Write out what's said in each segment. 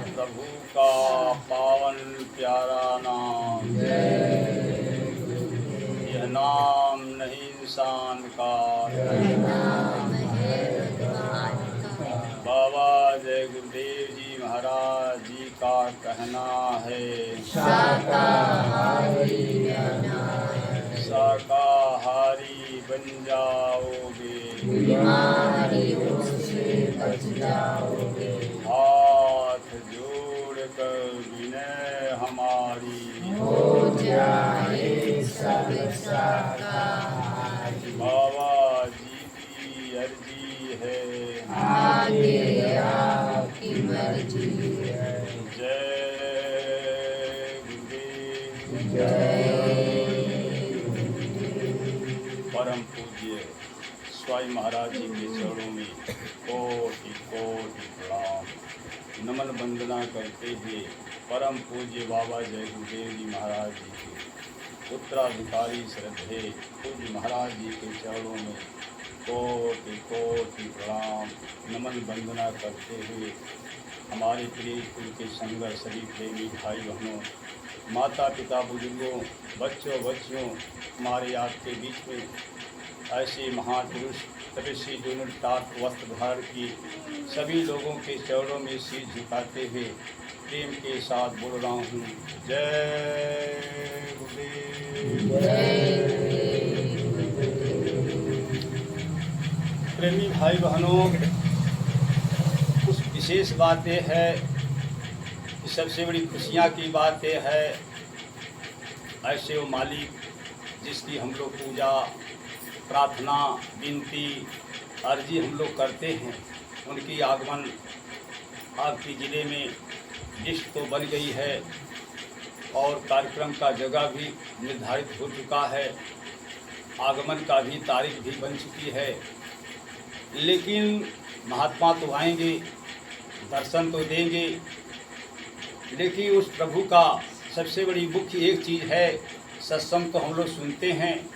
प्रभु का पावन प्यारा नाम, यह नाम नहीं इंसान का। बाबा जय गुरुदेव जी महाराज जी का कहना है, शाकाहारी बन जाओगे, हाथ जोड़ कर विनय हमारी, बाबा जी की अर्जी है, जय गुरुदेव। परम पूज्य स्वामी महाराज जी के चरणों में कोटि कोटि प्रणाम नमन वंदना करते हुए परम पूज्य बाबा जय गुरुदेव जी महाराज जी के उत्तराधिकारी श्रद्धे पूज्य महाराज जी के चरणों में कोटि कोटि प्रणाम नमन वंदना करते हुए हमारे प्रिय कुल के संग सभी प्रेमी भाई बहनों, माता पिता बुजुर्गों, बच्चों बच्चियों, हमारे आपके बीच में ऐसे महापुरुष तपस्वी दोनों टाट वस्त्र धारण की सभी लोगों के चरणों में सिर झुकाते हुए प्रेम के साथ बोल रहा हूँ, जय गुरुदेव। प्रेमी भाई बहनों, कुछ विशेष बातें हैं, सबसे बड़ी खुशियाँ की बातें है, ऐसे वो मालिक जिसकी हम लोग पूजा प्रार्थना विनती अर्जी हम लोग करते हैं, उनकी आगमन आपके ज़िले में लिस्ट तो बन गई है और कार्यक्रम का जगह भी निर्धारित हो चुका है, आगमन का भी तारीख भी बन चुकी है। लेकिन महात्मा तो आएंगे, दर्शन तो देंगे, लेकिन उस प्रभु का सबसे बड़ी मुख्य एक चीज़ है, सत्संग तो हम लोग सुनते हैं,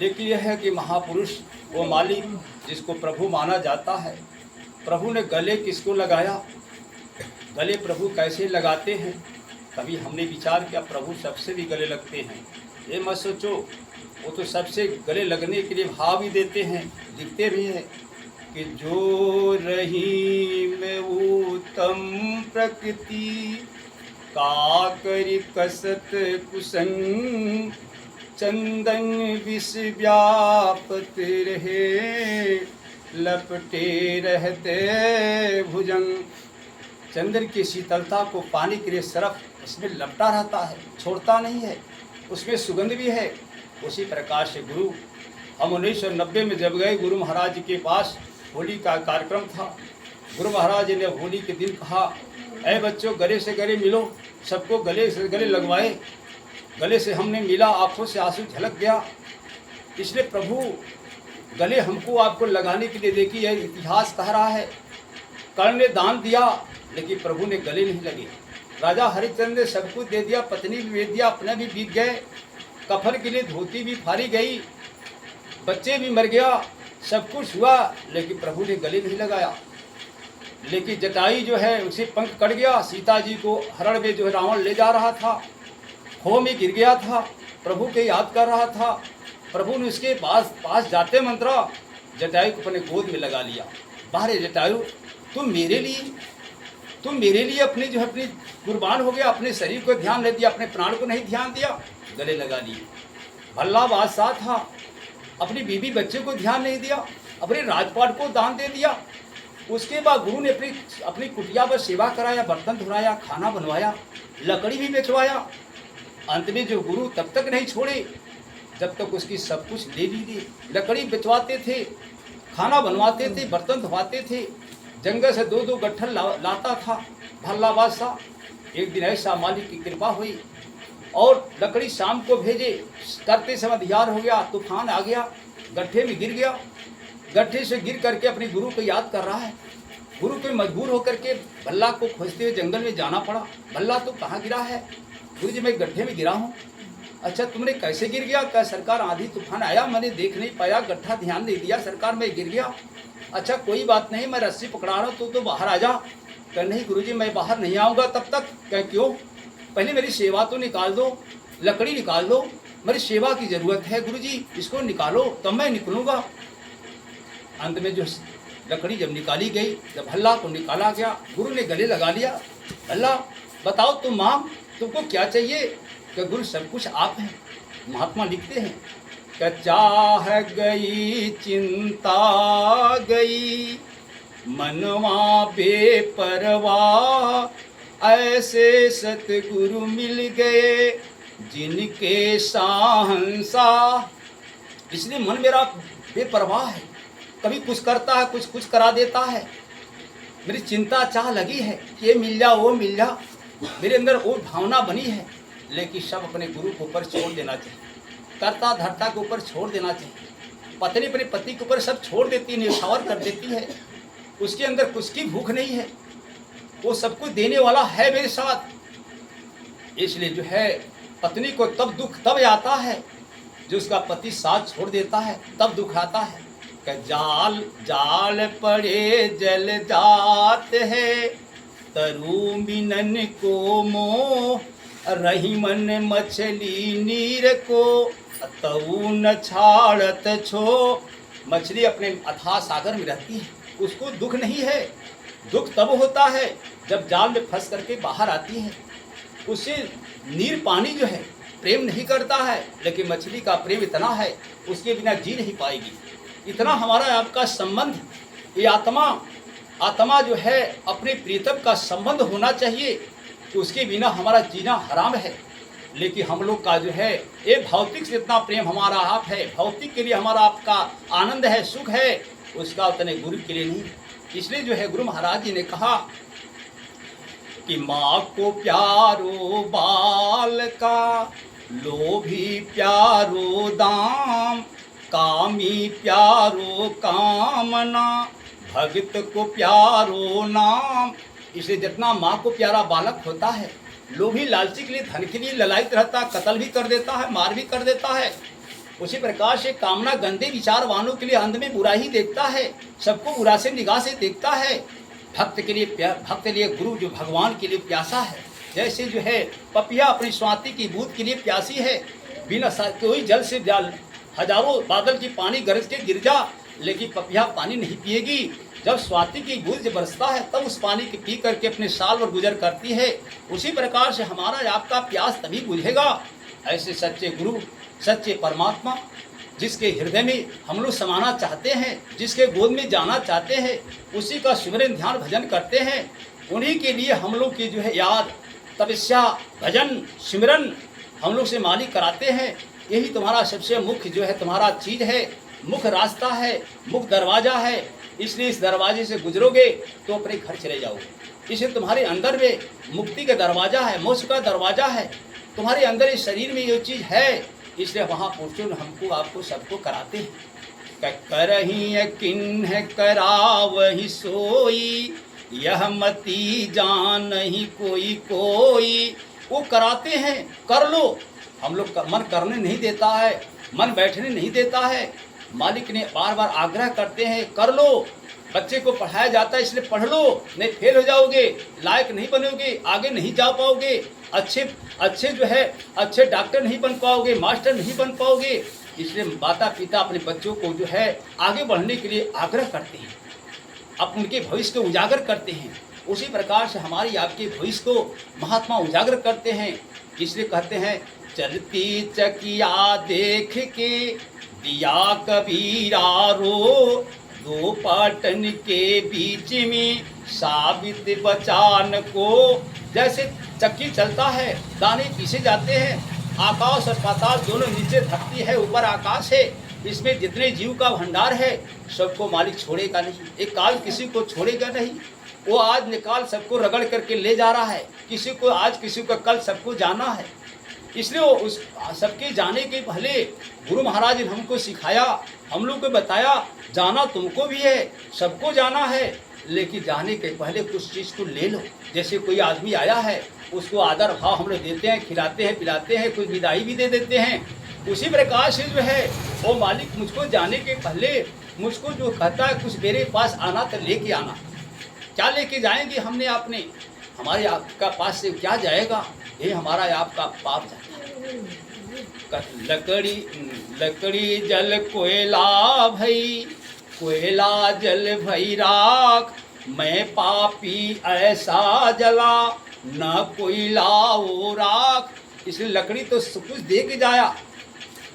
लेकिन यह है कि महापुरुष वो मालिक जिसको प्रभु माना जाता है, प्रभु ने गले किसको लगाया, गले प्रभु कैसे लगाते हैं। कभी हमने विचार किया प्रभु सबसे भी गले लगते हैं, ये मत सोचो, वो तो सबसे गले लगने के लिए भाव भी देते हैं, लिखते भी हैं कि जो रही में उत्तम प्रकृति का करी कसत कुसंग, चंदन विष व्यापत रहे लपटे रहते भुजंग। चंदन की शीतलता को पाने के लिए सरफ उसमें लपटा रहता है, छोड़ता नहीं है, उसमें सुगंध भी है। उसी प्रकार से गुरु, हम 1990 में जब गए गुरु महाराज जी के पास, होली का कार्यक्रम था, गुरु महाराज जी ने होली के दिन कहा, ऐ बच्चों गले से गले मिलो, सबको गले से गले लगवाए। गले से हमने मिला, आंखों से आंसू झलक गया। इसलिए प्रभु गले हमको आपको लगाने के लिए, देखिए यह इतिहास कह रहा है, कर्ण ने दान दिया लेकिन प्रभु ने गले नहीं लगे। राजा हरिश्चंद्र ने सब कुछ दे दिया, पत्नी भी बेच दिया, अपने भी बीत गए, कफन के लिए धोती भी फाड़ी गई, बच्चे भी मर गया, सब कुछ हुआ, लेकिन प्रभु ने गले नहीं लगाया। लेकिन जटाई जो है उसे पंख कट गया, सीता जी को हरण में जो है रावण ले जा रहा था, खो में गिर गया था, प्रभु के याद कर रहा था, प्रभु ने उसके पास जाते मंत्रा जटायु को अपने गोद में लगा लिया। बाहर जटायु, तुम मेरे लिए अपने जो है अपनी कुर्बान हो गया, अपने शरीर को ध्यान नहीं दिया, अपने प्राण को नहीं ध्यान दिया, गले लगा लिए। भल्ला बादशाह था, अपनी बीवी बच्चे को ध्यान नहीं दिया, अपने राजपाट को दान दे दिया। उसके बाद गुरु ने अपनी कुटिया पर सेवा कराया, बर्तन धुलाया, खाना बनवाया, लकड़ी भी बेचवाया। अंत में जो गुरु तब तक नहीं छोड़े जब तक उसकी सब कुछ ले लीजिए। लकड़ी बेचवाते थे, खाना बनवाते थे, बर्तन धोवाते थे, जंगल से 2-2 गट्ठल लाता था भल्ला बादशाह। एक दिन ऐसा मालिक की कृपा हुई और लकड़ी शाम को भेजे, करते समय अंधियार हो गया, तूफान आ गया, गड्ढे में गिर गया। गड्ढे से गिर करके अपने गुरु को याद कर रहा है। गुरु को मजबूर होकर के भल्ला को खोजते हुए जंगल में जाना पड़ा। भल्ला तो कहाँ गिरा है? गुरु जी मैं गड्ढे में गिरा हूँ। अच्छा तुमने कैसे गिर गया? क्या सरकार आंधी तूफान आया, मैंने देख नहीं पाया, गड्ढा ध्यान नहीं दिया सरकार, मैं गिर गया। अच्छा कोई बात नहीं, मैं रस्सी पकड़ा रहा हूँ तो बाहर आ जा। कह नहीं गुरुजी मैं बाहर नहीं आऊँगा तब तक। कह क्यों? पहले मेरी सेवा तो निकाल दो, लकड़ी निकाल दो, मेरी सेवा की ज़रूरत है गुरुजी, इसको निकालो तब मैं निकलूँगा। अंत में जो लकड़ी जब निकाली गई, जब भल्ला को निकाला गया, गुरु ने गले लगा लिया। भल्ला बताओ तुम मांग, तुमको क्या चाहिए? कि गुरु सब कुछ आप हैं। महात्मा लिखते हैं कि चाह गई चिंता गई मनवा बेपरवाह, ऐसे सतगुरु मिल गए जिनके शाहंशाह। इसलिए मन मेरा बेपरवाह है, कभी कुछ करता है, कुछ करा देता है। मेरी चिंता चाह लगी है कि ये मिल जा वो मिल जा, मेरे अंदर वो भावना बनी है। लेकिन सब अपने गुरु के ऊपर छोड़ देना चाहिए, कर्ता धर्ता के ऊपर छोड़ देना चाहिए। पत्नी अपने पति के ऊपर सब छोड़ देती है, न्यौछावर कर देती है। उसके अंदर कुछ की भूख नहीं है, वो सब कुछ देने वाला है मेरे साथ। इसलिए जो है पत्नी को तब दुख तब आता है जो उसका पति साथ छोड़ देता है, तब दुख आता है। कि जाल जाल पड़े जल जात है, तरु मिनन को मोह, रही मन मछली नीर को, तऊ न छाड़त छो। मछली अपने अथाह सागर में रहती है, उसको दुख नहीं है। दुख तब होता है जब जाल में फंस करके बाहर आती है। उसे नीर पानी जो है प्रेम नहीं करता है, लेकिन मछली का प्रेम इतना है उसके बिना जी नहीं पाएगी। इतना हमारा आपका संबंध, ये आत्मा जो है अपने प्रीतम का संबंध होना चाहिए कि उसके बिना हमारा जीना हराम है। लेकिन हम लोग का जो है ये भौतिक से इतना प्रेम हमारा आप है, भौतिक के लिए हमारा आपका आनंद है, सुख है, उसका उतने गुरु के लिए नहीं। इसलिए जो है गुरु महाराज जी ने कहा कि माँ को प्यारो बाल का, लोभी प्यारो दाम, कामी प्यारो कामना, भगत को प्यारो नाम। इसलिए जितना माँ को प्यारा बालक होता है, लोभी लालची के लिए, धन के लिए ललायित रहता, कत्ल भी कर देता है, मार भी कर देता है। उसी प्रकार से कामना गंदे विचार वालों के लिए अंध में बुरा ही देखता है, सबको बुरा से निगाह से देखता है। भक्त के लिए गुरु जो भगवान के लिए प्यासा है। जैसे जो है पपिया अपनी स्वाति की बूंद के लिए प्यासी है, बिना कोई जल से जल हजारों बादल की पानी गरज के गिर जा, लेकिन पपिया पानी नहीं पिएगी। जब स्वाति की बूंद बरसता है तब उस पानी के पी करके अपने साल भर गुजर करती है। उसी प्रकार से हमारा आपका प्यास तभी बुझेगा। ऐसे सच्चे गुरु, सच्चे परमात्मा जिसके हृदय में हम लोग समाना चाहते हैं, जिसके गोद में जाना चाहते हैं, उसी का सिमरन ध्यान भजन करते हैं। उन्हीं के लिए हम लोग की जो है याद, तपस्या, भजन, सिमरन हम लोग से मालिक कराते हैं। यही तुम्हारा सबसे मुख्य जो है तुम्हारा चीज़ है, मुख्य रास्ता है, मुख्य दरवाज़ा है। इसलिए इस दरवाजे से गुजरोगे तो अपने घर चले जाओगे। इसलिए तुम्हारे अंदर में मुक्ति का दरवाज़ा है, मोक्ष का दरवाज़ा है। तुम्हारे अंदर इस शरीर में ये चीज़ है, इसलिए वहाँ पुरुषों हमको आपको सबको कराते हैं। करही यकीन है करावही सोई, यह मती जान नहीं कोई कोई। वो कराते हैं, कर लो। हम लोग का मन करने नहीं देता है, मन बैठने नहीं देता है। मालिक ने बार बार आग्रह करते हैं, कर लो। बच्चे को पढ़ाया जाता है इसलिए पढ़ लो, नहीं फेल हो जाओगे, लायक नहीं बनोगे, आगे नहीं जा पाओगे, अच्छे जो है अच्छे डॉक्टर नहीं बन पाओगे, मास्टर नहीं बन पाओगे। इसलिए माता पिता अपने बच्चों को जो है आगे बढ़ने के लिए आग्रह करते हैं, अब उनके भविष्य को उजागर करते हैं। उसी प्रकार से हमारी आपके भविष्य को महात्मा उजागर करते हैं। इसलिए कहते हैं, चलती चकिया देख के दिया कबीरा रो, दो पाटन के बीच में साबित बचान को। जैसे चक्की चलता है, दाने पीसे जाते हैं, आकाश और पाताल दोनों नीचे धरती है, ऊपर आकाश है। इसमें जितने जीव का भंडार है सबको मालिक छोड़ेगा नहीं, एक काल किसी को छोड़ेगा नहीं। वो आज निकाल सबको रगड़ करके ले जा रहा है, किसी को आज किसी को कल सबको जाना है। इसलिए उस सबके जाने के पहले गुरु महाराज ने हमको सिखाया, हम लोग को बताया, जाना तुमको भी है, सबको जाना है, लेकिन जाने के पहले कुछ चीज़ को ले लो। जैसे कोई आदमी आया है, उसको आदर भाव हम लोग देते हैं, खिलाते हैं, पिलाते हैं, कुछ विदाई भी दे देते हैं। उसी प्रकार से जो है वो मालिक मुझको जाने के पहले मुझको जो कहता है कुछ मेरे पास आना तो लेके आना। क्या लेके जाएंगे हमने आपने? हमारे आपका पास से क्या जाएगा? ये हमारा आपका पाप जाता है। लकड़ी जल कोयला भई, कोयला जल भई राख, मैं पापी ऐसा जला, न कोयला वो राख। इसलिए लकड़ी तो सब कुछ दे के जाया,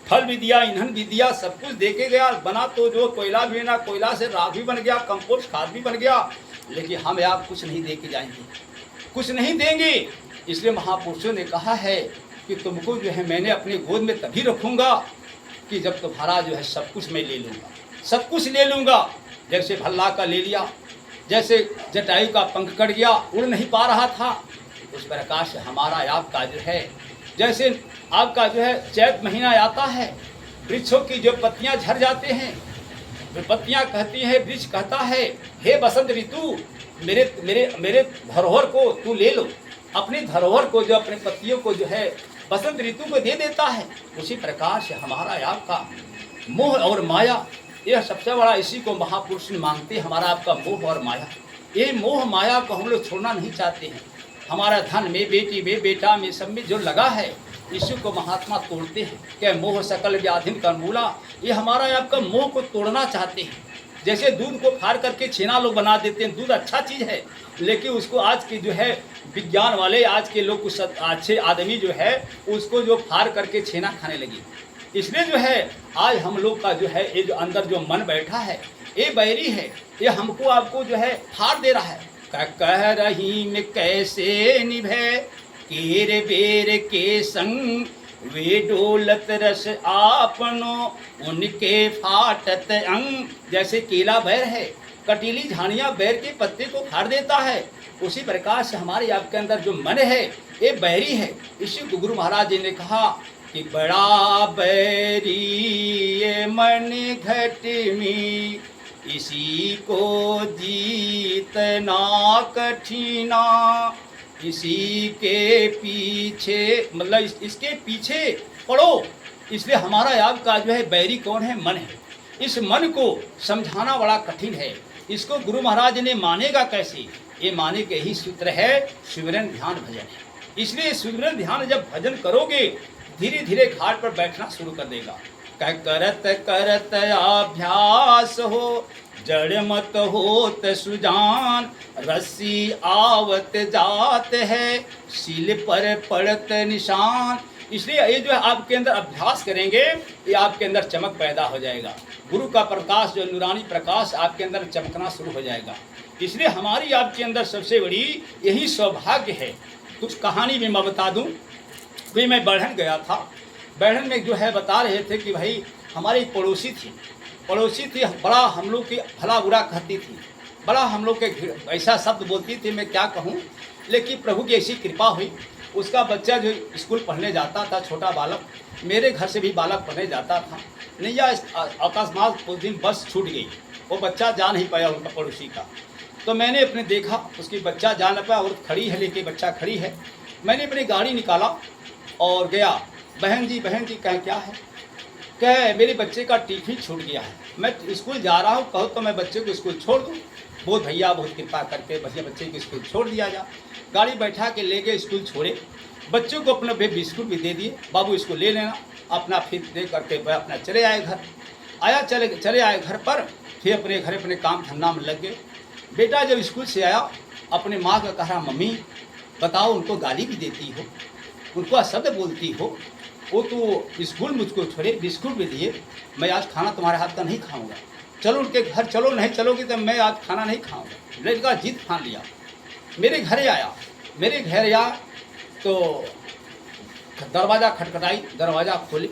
फल भी दिया, ईंधन भी दिया, सब कुछ दे के गया। बना तो जो कोयला भी ना, कोयला से राख भी बन गया, कंपोस्ट खाद भी बन गया। लेकिन हम आप कुछ नहीं दे के जाएंगे, कुछ नहीं देंगे। इसलिए महापुरुषों ने कहा है कि तुमको जो है मैंने अपने गोद में तभी रखूँगा कि जब तुम्हारा जो है सब कुछ मैं ले लूँगा, सब कुछ ले लूँगा। जैसे भल्ला का ले लिया, जैसे जटायु का पंख कट गया, उड़ नहीं पा रहा था, उस प्रकार से हमारा आपका जो है, जैसे आपका जो है चैत महीना आता है, वृक्षों की जो पत्तियां झड़ जाते हैं, पत्तियां कहती है, वृक्ष कहता है हे बसंत ऋतु, मेरे मेरे मेरे धरोहर को तू ले लो। अपनी धरोहर को जो अपने पत्तियों को जो है बसंत ऋतु को दे देता है। उसी प्रकार से हमारा आपका मोह और माया, यह सबसे बड़ा इसी को महापुरुष मांगते, हमारा आपका मोह और माया। ये मोह माया को हम लोग छोड़ना नहीं चाहते हैं। हमारा धन में, बेटी में, बेटा में, सब में जो लगा है, इसी को महात्मा तोड़ते हैं। क्या मोह सकल व्याधिन का मूला, ये हमारा आपका मोह को तोड़ना चाहते हैं। जैसे दूध को फाड़ करके छेना लोग बना देते हैं, दूध अच्छा चीज़ है, लेकिन उसको आज के जो है विज्ञान वाले, आज के लोग कुछ अच्छे आदमी जो है उसको जो फाड़ करके छेना खाने लगे। इसलिए जो है आज हम लोग का जो है ये जो अंदर जो मन बैठा है, ये बैरी है, ये हमको आपको जो है फाड़ दे रहा है। कह रही में कैसे निभे केर बेर के संग, वे डोलत रस आपनो उनके फाटत अंग। जैसे केला बैर है, कटीली झाड़ियाँ बैर के पत्ते को फाड़ देता है, उसी प्रकार से हमारे आपके अंदर जो मन है ये बैरी है। इसी को गुरु महाराज जी ने कहा कि बड़ा बैरी ये मन घट में, इसी को जीतना कठिना, इसी के पीछे, मतलब इसके पीछे पड़ो। इसलिए हमारा आपका जो है बैरी कौन है? मन है। इस मन को समझाना बड़ा कठिन है। इसको गुरु महाराज ने मानेगा कैसे? ये माने के ही सूत्र है सिमरन ध्यान भजन है। इसलिए सिमरन ध्यान जब भजन करोगे, धीरे धीरे घाट पर बैठना शुरू कर देगा। करत करत अभ्यास हो, जड़ मत होत सुजान, रस्सी आवत जात है, सील पर पड़त निशान। इसलिए ये जो है आपके अंदर अभ्यास करेंगे, ये आपके अंदर चमक पैदा हो जाएगा। गुरु का प्रकाश, जो नूरानी प्रकाश आपके अंदर चमकना शुरू हो जाएगा। इसलिए हमारी आपके अंदर सबसे बड़ी यही सौभाग्य है। कुछ कहानी भी मैं बता दूं। भी मैं बढ़न गया था, बढ़न में जो है बता रहे थे कि भाई हमारी पड़ोसी थी, बड़ा हम लोग की भला बुरा कहती थी, बड़ा हम लोग के ऐसा शब्द बोलती थी, मैं क्या कहूँ। लेकिन प्रभु की ऐसी कृपा हुई, उसका बच्चा जो स्कूल पढ़ने जाता था, छोटा बालक, मेरे घर से भी बालक पढ़ने जाता था। नैया अकस्मात उस दिन बस छूट गई, वो बच्चा जा नहीं पाया उनका पड़ोसी का। तो मैंने अपने देखा उसकी बच्चा जा नहीं पाया, और खड़ी है, लेके बच्चा खड़ी है। मैंने अपनी गाड़ी निकाला और गया। बहन जी कहें क्या है? कहे मेरे बच्चे का टिफिन छूट गया है, मैं स्कूल जा रहा हूँ, कहो तो मैं बच्चे को स्कूल छोड़ दूँ। बहुत भैया, बहुत कृपा करके भैया बच्चे को स्कूल छोड़ दिया जा। गाड़ी बैठा के ले गए, स्कूल छोड़े, बच्चों को अपना बिस्कुट भी दे दिए, बाबू इसको ले लेना अपना। फिर दे करके वह अपना चले आए घर। चले आए घर पर, फिर अपने घर अपने काम धंधा में लग गए। बेटा जब स्कूल से आया, अपने माँ का कहा, मम्मी बताओ, उनको गाली भी देती हो, उनको अशब्द बोलती हो, वो तो स्कूल मुझको छोड़े, बिस्कुट भी दिए, मैं आज खाना तुम्हारे हाथ का नहीं खाऊंगा, चलो उनके घर चलो, नहीं चलोगी तो मैं आज खाना नहीं खाऊंगा। लड़का जिद ठान लिया, मेरे घर आया तो दरवाज़ा खटखटाई, दरवाज़ा खोली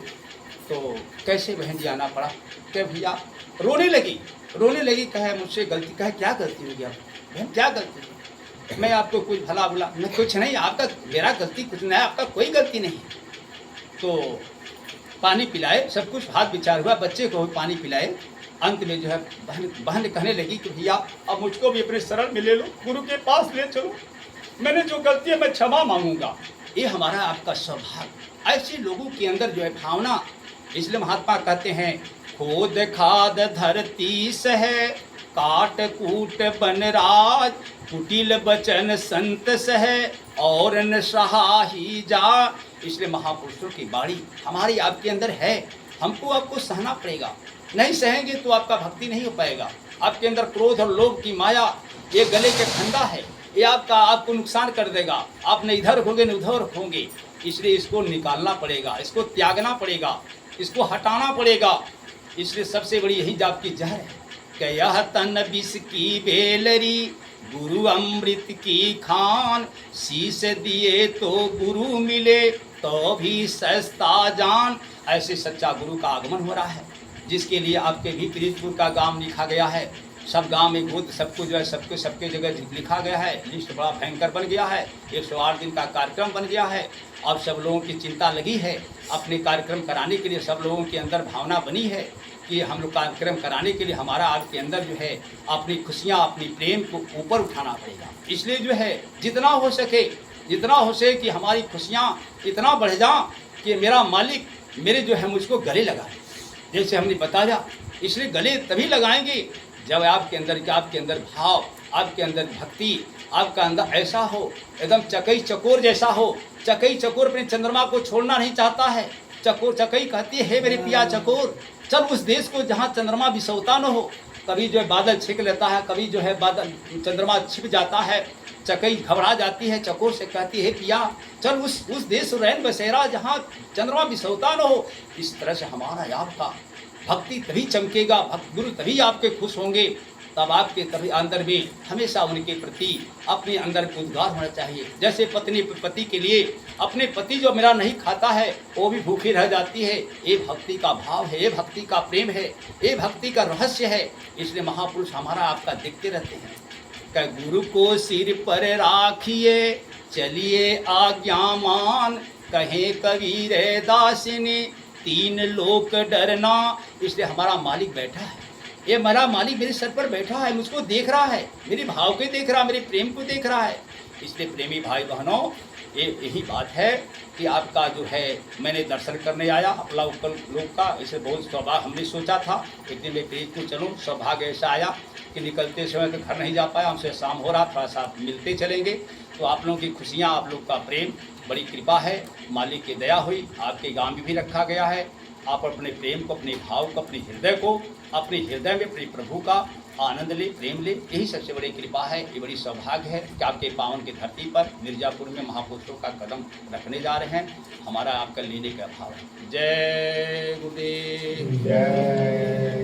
तो कैसे बहन जी आना पड़ा। क्या भैया रोने लगी, कहे मुझसे गलती, कहे क्या गलती हो गया बहन, क्या गलती? मैं आपको कुछ भला बुला, मैं कुछ नहीं, आपका मेरा गलती कुछ नहीं है, आपका कोई गलती नहीं है। तो पानी पिलाए, सब कुछ हाथ विचार हुआ, बच्चे को पानी पिलाए, अंत में जो है बहन कहने लगी कि भैया अब मुझको भी अपने शरण में ले लो, गुरु के पास ले चलो, मैंने जो गलती है मैं क्षमा मांगूंगा। ये हमारा आपका सौभाग्य। ऐसे लोगों के अंदर जो है भावना, इसलिए महात्मा कहते हैं खोद खाद धरती सह काट कूट बनराज, कुटिल बचन संत सह और न सहा ही जा। इसलिए महापुरुषों की बाणी हमारी आपके अंदर है, हमको आपको सहना पड़ेगा। नहीं सहेंगे तो आपका भक्ति नहीं हो पाएगा। आपके अंदर क्रोध और लोभ की माया ये गले के फंदा है, ये आपको नुकसान कर देगा। आप न इधर होंगे न उधर होंगे, इसलिए इसको निकालना पड़ेगा, इसको त्यागना पड़ेगा, इसको हटाना पड़ेगा। इसलिए सबसे बड़ी यही आपकी जहर है कि यह तन विष की बेलरी, गुरु अमृत की खान, शीश दिए तो गुरु मिले तो भी सस्ता जान। ऐसे सच्चा गुरु का आगमन हो रहा है, जिसके लिए आपके भी प्रीतपुर का गांव लिखा गया है। सब गांव में भूत सबको जो है सबके जगह लिखा गया है। लिस्ट बड़ा भयंकर बन गया है। 108 दिन का कार्यक्रम बन गया है। अब सब लोगों की चिंता लगी है अपने कार्यक्रम कराने के लिए। सब लोगों के अंदर भावना बनी है कि हम लोग कार्यक्रम कराने के लिए हमारा आपके अंदर जो है अपनी खुशियाँ, अपनी प्रेम को ऊपर उठाना पड़ेगा। इसलिए जो है जितना हो सके कि हमारी खुशियाँ इतना बढ़ जाएं कि मेरा मालिक मेरे जो है मुझको गले लगाए, जैसे हमने बताया। इसलिए गले तभी लगाएंगे जब आपके अंदर भाव, आपके अंदर भक्ति, आपका अंदर ऐसा हो एकदम चकई चकोर जैसा हो। चकई चकोर अपने चंद्रमा को छोड़ना नहीं चाहता है। चकई कहती है, हे मेरे पिया चकोर, चल उस देश को जहाँ चंद्रमा बिसौता न हो। कभी जो है बादल छिप लेता है, कभी जो है बादल चंद्रमा छिप जाता है। चकई घबरा जाती है, चकोर से कहती है, पिया चल उस देश रैन बसेरा जहाँ चंद्रमा बिसौता न हो। इस तरह से हमारा आपका भक्ति तभी चमकेगा, गुरु तभी आपके खुश होंगे। तब आपके तभी अंदर में हमेशा उनके प्रति अपने अंदर उद्गार होना चाहिए। जैसे पत्नी पति के लिए अपने पति जो मेरा नहीं खाता है वो भी भूखी रह जाती है। ये भक्ति का भाव है, ये भक्ति का प्रेम है, ये भक्ति का रहस्य है। इसलिए महापुरुष हमारा आपका देखते रहते हैं कि गुरु को सिर पर राखिए चलिए आज्ञामान, कहे कबीर दासिनी तीन लोक डरना। इसलिए हमारा मालिक बैठा है, ये मेरा मालिक मेरे सर पर बैठा है, मुझको देख रहा है, मेरे भाव को देख रहा है, मेरे प्रेम को देख रहा है। इसलिए प्रेमी भाई बहनों, ये यही बात है कि आपका जो है मैंने दर्शन करने आया अपना लोग का। इसे बहुत सौभाग्य हमने सोचा था एक दिन मैं प्रीत को चलूँ, सौभाग्य ऐसा आया कि निकलते समय तो घर नहीं जा पाया, हमसे शाम हो रहा, थोड़ा सा मिलते चलेंगे। तो आप लोगों की खुशियाँ, आप लोग का प्रेम, बड़ी कृपा है, मालिक की दया हुई। आपके गांव में भी रखा गया है। आप अपने प्रेम को, अपने भाव को, अपने हृदय को, अपने हृदय में अपने प्रभु का आनंद ले, प्रेम ले। यही सबसे बड़ी कृपा है, ये बड़ी सौभाग्य है कि आपके पावन की धरती पर मिर्जापुर में महापुरुषों का कदम रखने जा रहे हैं। हमारा आपका लेने का भाव है। जय गुरुदेव। जय